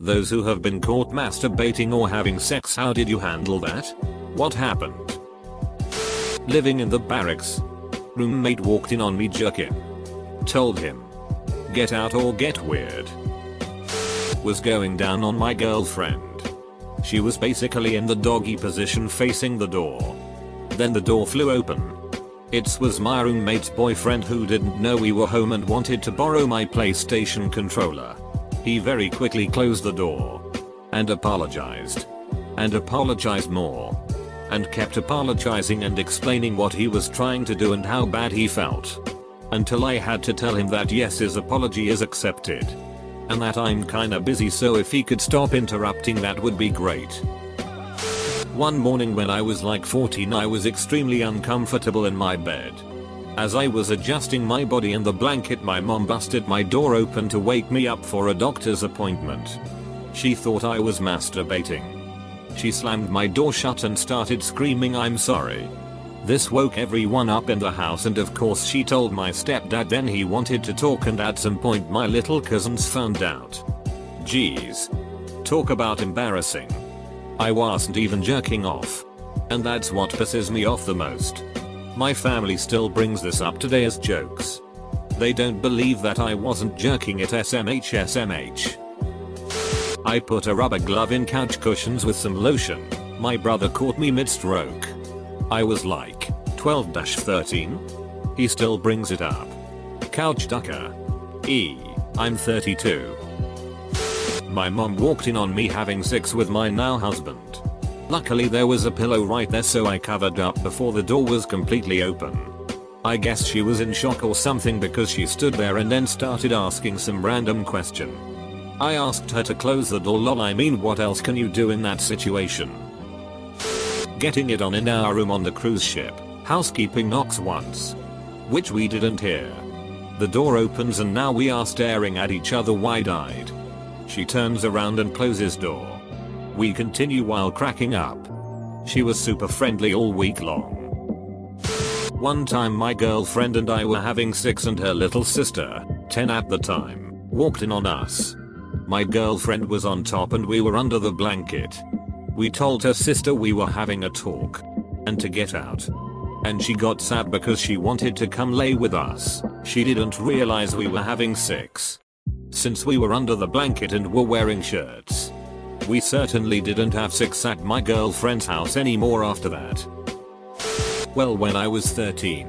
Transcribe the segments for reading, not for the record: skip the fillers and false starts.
Those who have been caught masturbating or having sex, how did you handle that? What happened? Living in the barracks. Roommate walked in on me jerking. Told him, get out or get weird. Was going down on my girlfriend. She was basically in the doggy position facing the door. Then the door flew open. It was my roommate's boyfriend who didn't know we were home and wanted to borrow my PlayStation controller. He very quickly closed the door. And apologized. And apologized more. And kept apologizing and explaining what he was trying to do and how bad he felt. Until I had to tell him that yes, his apology is accepted. And that I'm kinda busy, so if he could stop interrupting that would be great. One morning when I was like 14, I was extremely uncomfortable in my bed. As I was adjusting my body in the blanket, my mom busted my door open to wake me up for a doctor's appointment. She thought I was masturbating. She slammed my door shut and started screaming, "I'm sorry." This woke everyone up in the house, and of course she told my stepdad. Then he wanted to talk, and at some point my little cousins found out. Jeez. Talk about embarrassing. I wasn't even jerking off. And that's what pisses me off the most. My family still brings this up today as jokes. They don't believe that I wasn't jerking it. SMH. I put a rubber glove in couch cushions with some lotion. My brother caught me mid-stroke. I was like 12-13. He still brings it up. Couch ducker. I'm 32. My mom walked in on me having sex with my now husband. Luckily there was a pillow right there, so I covered up before the door was completely open. I guess she was in shock or something, because she stood there and then started asking some random question. I asked her to close the door. Lol, I mean, what else can you do in that situation? Getting it on in our room on the cruise ship. Housekeeping knocks once, which we didn't hear. The door opens and now we are staring at each other wide-eyed. She turns around and closes door. We continue while cracking up. She was super friendly all week long. One time my girlfriend and I were having sex and her little sister, 10 at the time, walked in on us. My girlfriend was on top and we were under the blanket. We told her sister we were having a talk and to get out. And she got sad because she wanted to come lay with us. She didn't realize we were having sex. Since we were under the blanket and were wearing shirts. We certainly didn't have sex at my girlfriend's house anymore after that. Well, when I was 13,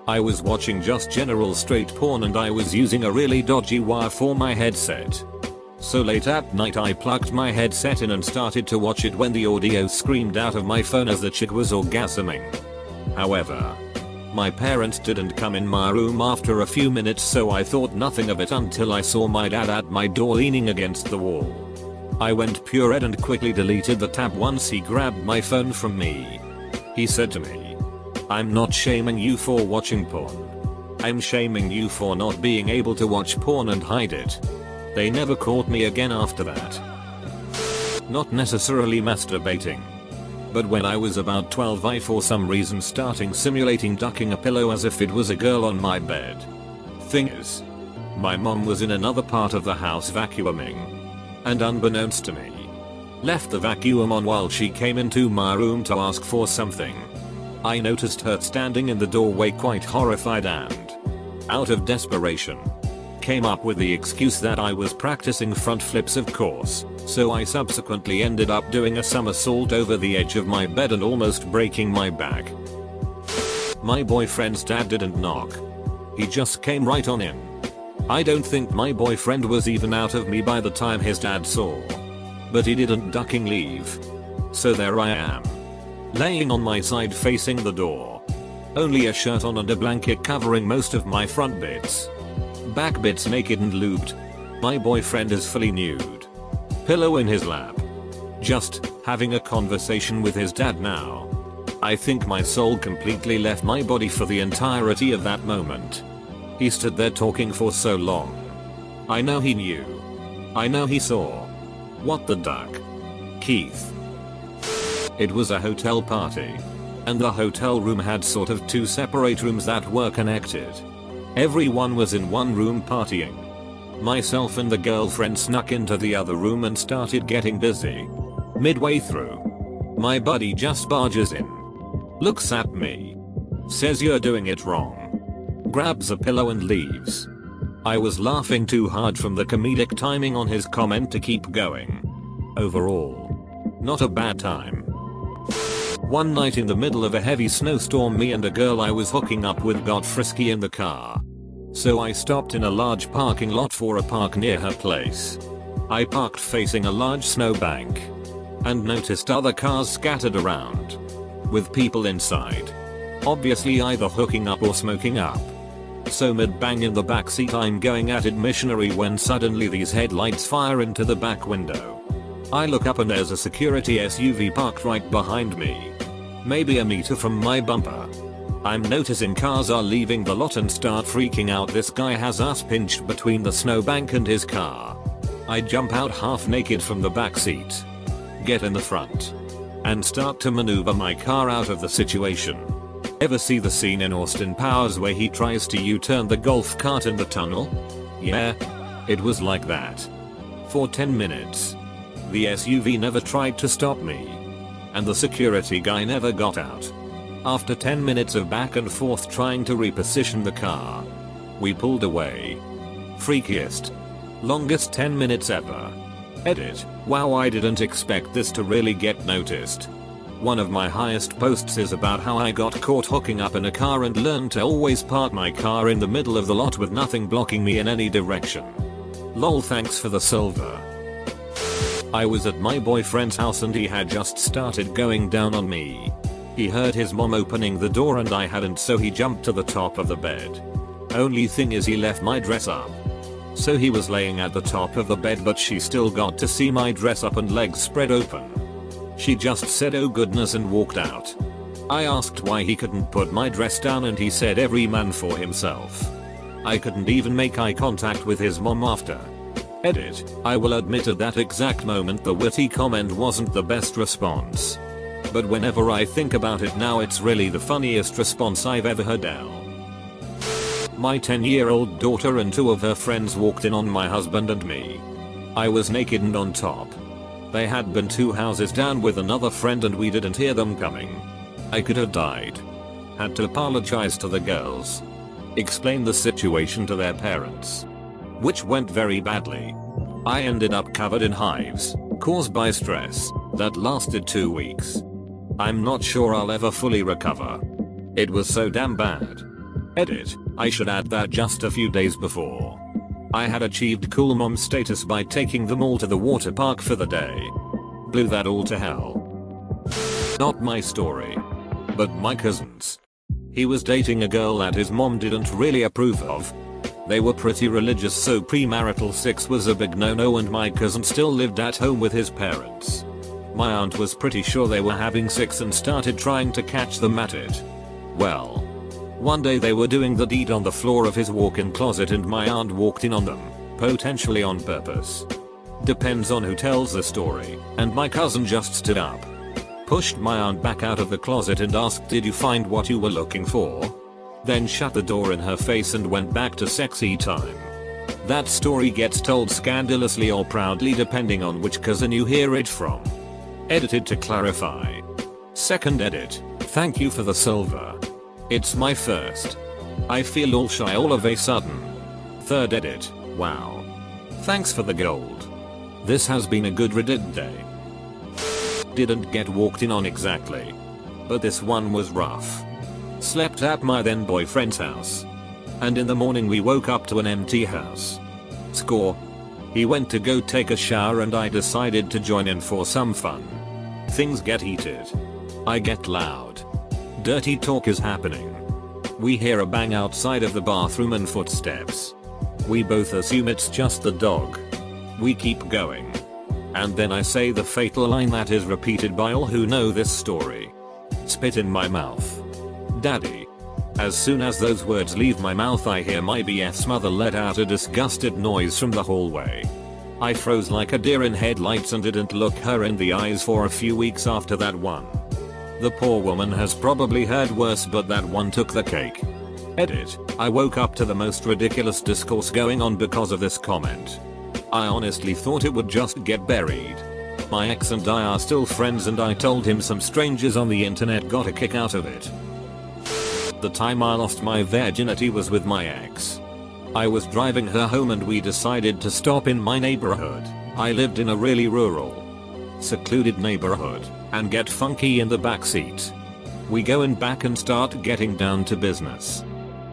I was watching just general straight porn and I was using a really dodgy wire for my headset. So late at night I plugged my headset in and started to watch it when the audio screamed out of my phone as the chick was orgasming. However, my parents didn't come in my room after a few minutes, so I thought nothing of it until I saw my dad at my door leaning against the wall. I went pure red and quickly deleted the tab once he grabbed my phone from me. He said to me, "I'm not shaming you for watching porn. I'm shaming you for not being able to watch porn and hide it." They never caught me again after that. Not necessarily masturbating. But when I was about 12, I for some reason starting simulating ducking a pillow as if it was a girl on my bed. Thing is, my mom was in another part of the house vacuuming. And unbeknownst to me, left the vacuum on while she came into my room to ask for something. I noticed her standing in the doorway quite horrified and, out of desperation, came up with the excuse that I was practicing front flips, of course, so I subsequently ended up doing a somersault over the edge of my bed and almost breaking my back. My boyfriend's dad didn't knock. He just came right on in. I don't think my boyfriend was even out of me by the time his dad saw. But he didn't ducking leave. So there I am, laying on my side facing the door. Only a shirt on and a blanket covering most of my front bits. Back bits naked and lubed. My boyfriend is fully nude. Pillow in his lap. Just having a conversation with his dad now. I think my soul completely left my body for the entirety of that moment. He stood there talking for so long. I know he knew. I know he saw. What the duck? Keith. It was a hotel party. And the hotel room had sort of two separate rooms that were connected. Everyone was in one room partying. Myself and the girlfriend snuck into the other room and started getting busy. Midway through, my buddy just barges in, looks at me, says you're doing it wrong, grabs a pillow and leaves. I was laughing too hard from the comedic timing on his comment to keep going. Overall, not a bad time. One night in the middle of a heavy snowstorm, me and a girl I was hooking up with got frisky in the car. So I stopped in a large parking lot for a park near her place. I parked facing a large snowbank and noticed other cars scattered around with people inside, obviously either hooking up or smoking up. So mid-bang in the backseat I'm going at it missionary when suddenly these headlights fire into the back window. I look up and there's a security SUV parked right behind me, maybe a meter from my bumper. I'm noticing cars are leaving the lot and start freaking out. This guy has us pinched between the snowbank and his car. I jump out half naked from the back seat, get in the front, and start to maneuver my car out of the situation. Ever see the scene in Austin Powers where he tries to U-turn the golf cart in the tunnel? Yeah, it was like that. For 10 minutes. The SUV never tried to stop me, and the security guy never got out. After 10 minutes of back and forth trying to reposition the car, we pulled away. Freakiest, longest 10 minutes ever. Edit. Wow, I didn't expect this to really get noticed. One of my highest posts is about how I got caught hooking up in a car and learned to always park my car in the middle of the lot with nothing blocking me in any direction. Lol, thanks for the silver. I was at my boyfriend's house and he had just started going down on me. He heard his mom opening the door and I hadn't, so he jumped to the top of the bed. Only thing is he left my dress up. So he was laying at the top of the bed but she still got to see my dress up and legs spread open. She just said oh goodness and walked out. I asked why he couldn't put my dress down and he said every man for himself. I couldn't even make eye contact with his mom after. Edit. I will admit at that exact moment the witty comment wasn't the best response. But whenever I think about it now it's really the funniest response I've ever heard. My 10-year-old daughter and 2 of her friends walked in on my husband and me. I was naked and on top. They had been 2 houses down with another friend and we didn't hear them coming. I could have died. Had to apologize to the girls. Explain the situation to their parents, which went very badly. I ended up covered in hives, caused by stress, that lasted 2 weeks. I'm not sure I'll ever fully recover. It was so damn bad. Edit. I should add that just a few days before, I had achieved cool mom status by taking them all to the water park for the day. Blew that all to hell. Not my story, but my cousin's. He was dating a girl that his mom didn't really approve of. They were pretty religious, so premarital sex was a big no-no and my cousin still lived at home with his parents. My aunt was pretty sure they were having sex and started trying to catch them at it. Well, one day they were doing the deed on the floor of his walk-in closet and my aunt walked in on them, potentially on purpose. Depends on who tells the story, and my cousin just stood up, pushed my aunt back out of the closet and asked, "Did you find what you were looking for?" Then shut the door in her face and went back to sexy time. That story gets told scandalously or proudly depending on which cousin you hear it from. Edited to clarify. Second edit. Thank you for the silver. It's my first. I feel all shy all of a sudden. Third edit. Wow. Thanks for the gold. This has been a good Reddit day. Didn't get walked in on exactly, but this one was rough. Slept at my then boyfriend's house, and in the morning we woke up to an empty house. Score. He went to go take a shower and I decided to join in for some fun. Things get heated. I get loud. Dirty talk is happening. We hear a bang outside of the bathroom and footsteps. We both assume it's just the dog. We keep going. And then I say the fatal line that is repeated by all who know this story. Spit in my mouth. Daddy. As soon as those words leave my mouth I hear my BF's mother let out a disgusted noise from the hallway. I froze like a deer in headlights and didn't look her in the eyes for a few weeks after that one. The poor woman has probably heard worse, but that one took the cake. Edit. I woke up to the most ridiculous discourse going on because of this comment. I honestly thought it would just get buried. My ex and I are still friends and I told him some strangers on the internet got a kick out of it. The time I lost my virginity was with my ex. I was driving her home and we decided to stop in my neighborhood. I lived in a really rural, secluded neighborhood, and get funky in the backseat. We go in back and start getting down to business.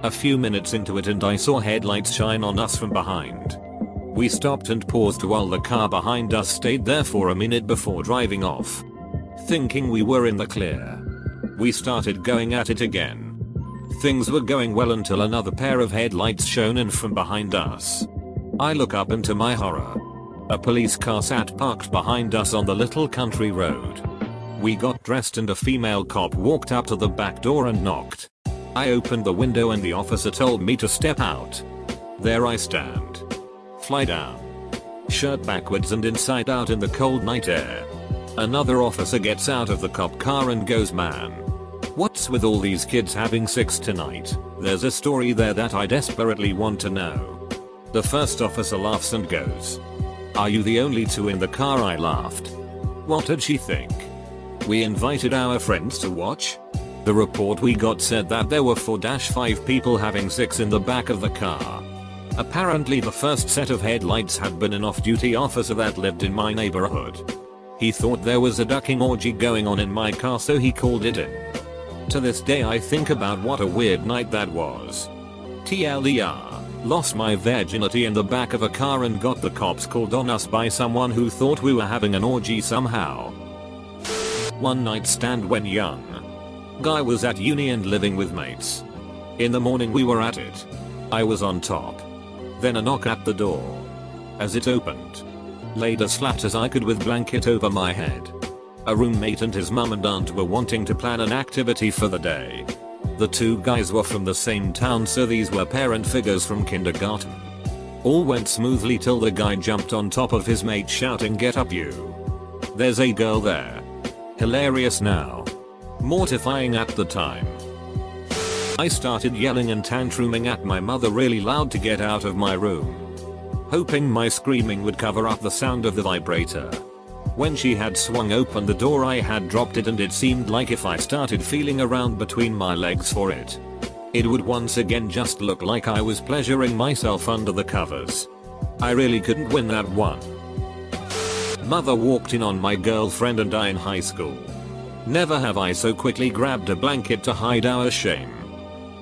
A few minutes into it and I saw headlights shine on us from behind. We stopped and paused while the car behind us stayed there for a minute before driving off. Thinking we were in the clear, we started going at it again. Things were going well until another pair of headlights shone in from behind us. I look up and to my horror, a police car sat parked behind us on the little country road. We got dressed and a female cop walked up to the back door and knocked. I opened the window and the officer told me to step out. There I stand. Fly down. Shirt backwards and inside out in the cold night air. Another officer gets out of the cop car and goes, "Man, what's with all these kids having sex tonight? There's a story there that I desperately want to know." The first officer laughs and goes, "Are you the only two in the car?" I laughed. What did she think? We invited our friends to watch? The report we got said that there were 4-5 people having sex in the back of the car. Apparently the first set of headlights had been an off-duty officer that lived in my neighborhood. He thought there was a ducking orgy going on in my car so he called it in. To this day I think about what a weird night that was. TLDR, lost my virginity in the back of a car and got the cops called on us by someone who thought we were having an orgy somehow. One night stand when young. Guy was at uni and living with mates. In the morning we were at it. I was on top. Then a knock at the door. As it opened, laid as flat as I could with blanket over my head. A roommate and his mum and aunt were wanting to plan an activity for the day. The two guys were from the same town so these were parent figures from kindergarten. All went smoothly till the guy jumped on top of his mate shouting, "Get up you. There's a girl there." Hilarious now. Mortifying at the time. I started yelling and tantruming at my mother really loud to get out of my room, hoping my screaming would cover up the sound of the vibrator. When she had swung open the door I had dropped it and it seemed like if I started feeling around between my legs for it, it would once again just look like I was pleasuring myself under the covers. I really couldn't win that one. Mother walked in on my girlfriend and I in high school. Never have I so quickly grabbed a blanket to hide our shame.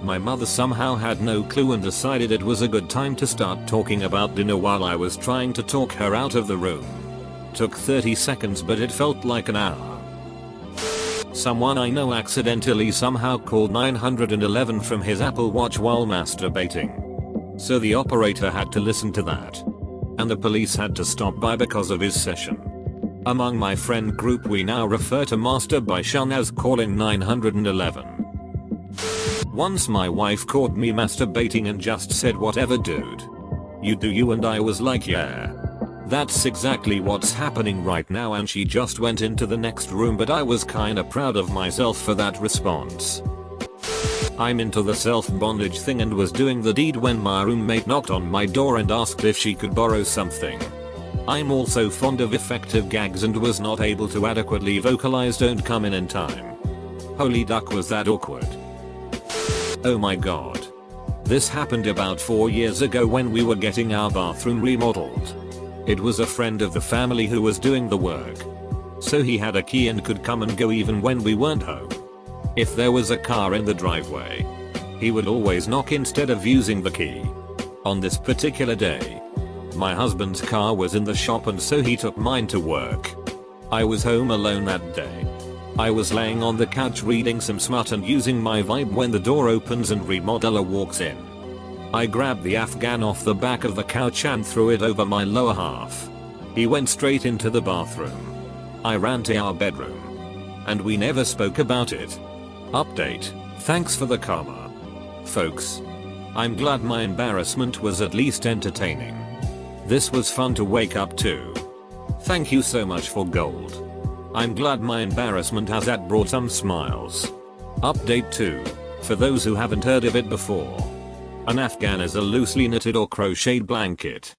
My mother somehow had no clue and decided it was a good time to start talking about dinner while I was trying to talk her out of the room. Took 30 seconds but it felt like an hour. Someone I know accidentally somehow called 911 from his Apple Watch while masturbating. So the operator had to listen to that. And the police had to stop by because of his session. Among my friend group we now refer to masturbation as calling 911. Once my wife caught me masturbating and just said, "Whatever dude. You do you," and I was like, "Yeah. That's exactly what's happening right now," and she just went into the next room but I was kinda proud of myself for that response. I'm into the self-bondage thing and was doing the deed when my roommate knocked on my door and asked if she could borrow something. I'm also fond of effective gags and was not able to adequately vocalize "Don't come in time." Holy duck, was that awkward. Oh my god. This happened about 4 years ago when we were getting our bathroom remodeled. It was a friend of the family who was doing the work. So he had a key and could come and go even when we weren't home. If there was a car in the driveway, he would always knock instead of using the key. On this particular day, my husband's car was in the shop and so he took mine to work. I was home alone that day. I was laying on the couch reading some smut and using my Vibe when the door opens and remodeler walks in. I grabbed the Afghan off the back of the couch and threw it over my lower half. He went straight into the bathroom. I ran to our bedroom. And we never spoke about it. Update. Thanks for the karma. Folks. I'm glad my embarrassment was at least entertaining. This was fun to wake up to. Thank you so much for gold. I'm glad my embarrassment has brought some smiles. Update 2. For those who haven't heard of it before, an Afghan is a loosely knitted or crocheted blanket